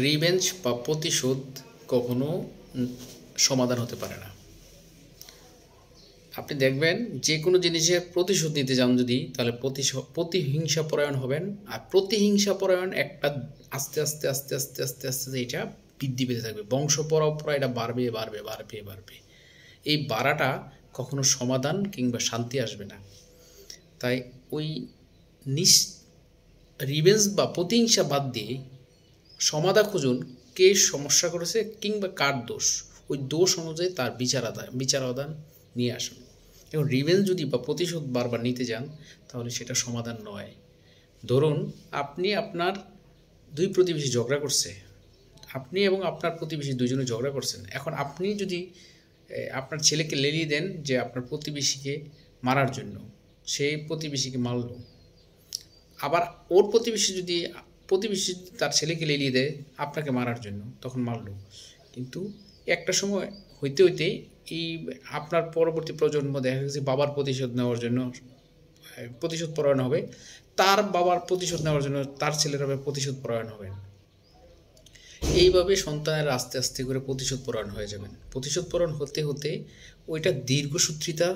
Revenge বা প্রতিশোধ কখনো সমাধান হতে পারে না। আপনি দেখবেন যে কোনো জিনিসের প্রতিশোধ নিতে যান যদি, তাহলে প্রতিহিংসা পরায়ণ হবেন। আর প্রতিহিংসা পরায়ণ একটা আস্তে আস্তে আস্তে আস্তে আস্তে আস্তে এটা বৃদ্ধি পেতে থাকবে, বংশ পরম্পরা এটা বাড়বে বাড়বে বাড়বে বাড়বে। এই বাড়াটা কখনো সমাধান কিংবা শান্তি আসবে না। তাই ওই রিভেঞ্জ বা প্রতিহিংসা বাদ দিয়ে সমাধা খুঁজুন, কে সমস্যা করেছে কিংবা কার দোষ, ওই দোষ অনুযায়ী তার বিচারাদান নিয়ে আসুন। এবং রিভেঞ্জ যদি বা প্রতিশোধ বারবার নিতে যান তাহলে সেটা সমাধান নয়। ধরুন আপনি আপনার দুই প্রতিবেশী ঝগড়া করছে, আপনি এবং আপনার প্রতিবেশী দুজনে ঝগড়া করছেন। এখন আপনি যদি আপনার ছেলেকে লেলিয়ে দেন যে আপনার প্রতিবেশীকে মারার জন্য, সেই প্রতিবেশীকে মারল। আবার ওর প্রতিবেশী তার ছেলেকে লেলিয়ে দেয় আপনাকে মারার জন্য, তখন মারল। কিন্তু একটা সময় হইতে হইতে এই আপনার পরবর্তী প্রজন্ম দেখা গেছে বাবার প্রতিশোধ নেওয়ার জন্য প্রতিশোধ পরায়ণ হবে, তার বাবার প্রতিশোধ নেওয়ার জন্য তার ছেলেরা প্রতিশোধ পরায়ণ হবেন। এইভাবে সন্তানেরা আস্তে আস্তে করে প্রতিশোধ পরায়ণ হয়ে যাবেন। প্রতিশোধ পরায়ণ হতে হতে ওইটা দীর্ঘসূত্রিতা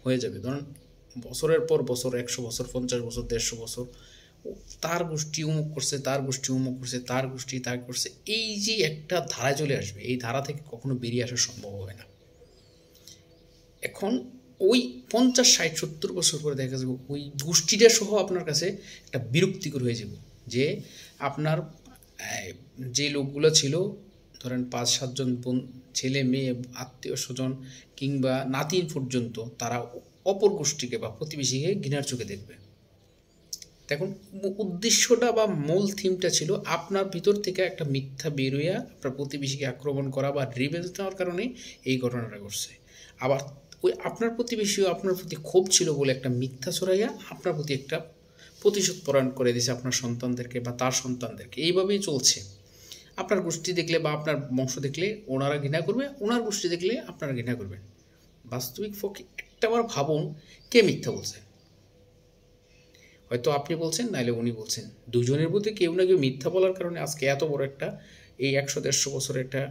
হয়ে যাবে। ধরুন বছরের পর বছর, 100 বছর, 50 বছর, 150 বছর, তার গোষ্ঠী উমুক করছে, তার গোষ্ঠী উমুক করছে, তার গোষ্ঠী তার করছে, এই যে একটা ধারা চলে আসবে, এই ধারা থেকে কখনো বেরিয়ে আসা সম্ভব হবে না। এখন ওই 50, 60, 70 বছর পরে দেখা যাবে ওই গোষ্ঠীটা সহ আপনার কাছে একটা বিরক্তিকর হয়ে যাবে, যে আপনার যে লোকগুলো ছিল, ধরেন 5-7 জন ছেলে মেয়ে আত্মীয় স্বজন কিংবা নাতিন পর্যন্ত, তারা অপর গোষ্ঠীকে বা প্রতিবেশীকে ঘৃণার চোখে দেখবে। দেখুন উদ্দেশ্যটা বা মূল থিমটা ছিল আপনার ভিতর থেকে একটা মিথ্যা বের হইয়া আপনার প্রতিবেশীকে আক্রমণ করা বা রিভেঞ্জ নেওয়ার কারণে এই ঘটনাটা ঘটছে। আবার ওই আপনার প্রতিবেশীও আপনার প্রতি ক্ষোভ ছিল বলে একটা মিথ্যা ছড়াইয়া আপনার প্রতি একটা প্রতিশোধ পরায়ণ করে দিয়েছে আপনার সন্তানদেরকে বা তার সন্তানদেরকে। এইভাবেই চলছে। আপনার গোষ্ঠী দেখলে বা আপনার বংশ দেখলে ওনারা ঘৃণা করবে, ওনার গোষ্ঠী দেখলে আপনারা ঘৃণা করবেন। বাস্তবিক পক্ষে একটাবার ভাবুন, কে মিথ্যা বলছে? হয়তো আপনি বলছেন, নাইলে উনি বলছেন। দুজনের মধ্যে কেউ না কেউ মিথ্যা বলার কারণে আজকে এত বড় একটা এই 100-150 বছরের একটা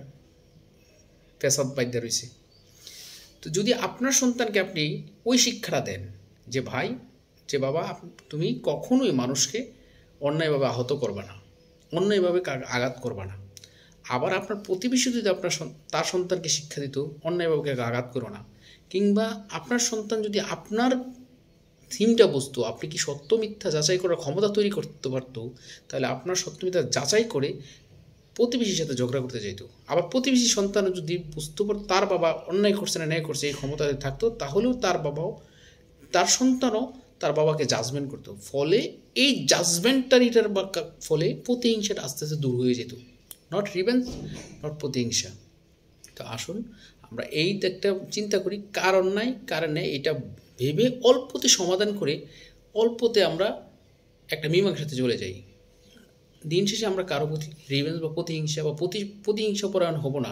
ফ্যাসাদ বাইধ্যা রয়েছে। তো যদি আপনার সন্তানকে আপনি ওই শিক্ষাটা দেন যে ভাই, যে বাবা, তুমি কখনোই মানুষকে অন্যায়ভাবে আহত করবা না, অন্যায়ভাবে আঘাত করবা না। আবার আপনার প্রতিবেশী যদি তার সন্তানকে শিক্ষা দিত অন্যায়ভাবে আঘাত করো না, কিংবা আপনার সন্তান যদি আপনার থিমটা বুঝতো, আপনি কি সত্য মিথ্যা যাচাই করার ক্ষমতা তৈরি করতে পারতো, তাহলে আপনার সত্য মিথ্যা যাচাই করে প্রতিবেশীর সাথে ঝগড়া করতে চাইতো। আবার প্রতিবেশী সন্তান যদি বুঝতে পারতো তার বাবা অন্যায় করছে না ন্যায় করছে, এই ক্ষমতা থাকতো, তাহলেও তার বাবাও, তার সন্তানও তার বাবাকে জাজমেন্ট করতো। ফলে এই জাজমেন্টারিটার ফলে প্রতিহিংসাটা আস্তে আস্তে দূর হয়ে যেত। নট রিভেঞ্জ, নট প্রতিহিংসা। তো আসুন আমরা এই একটা চিন্তা করি, কার অন্যায় কার ন্যায়, এটা ভেবে অল্পতে সমাধান করে অল্পতে আমরা একটা মীমাংসাতে চলে যাই। দিন শেষে আমরা কারো প্রতি রিভেঞ্জ বা প্রতিহিংসা বা প্রতিহিংসা পরায়ণ হব না।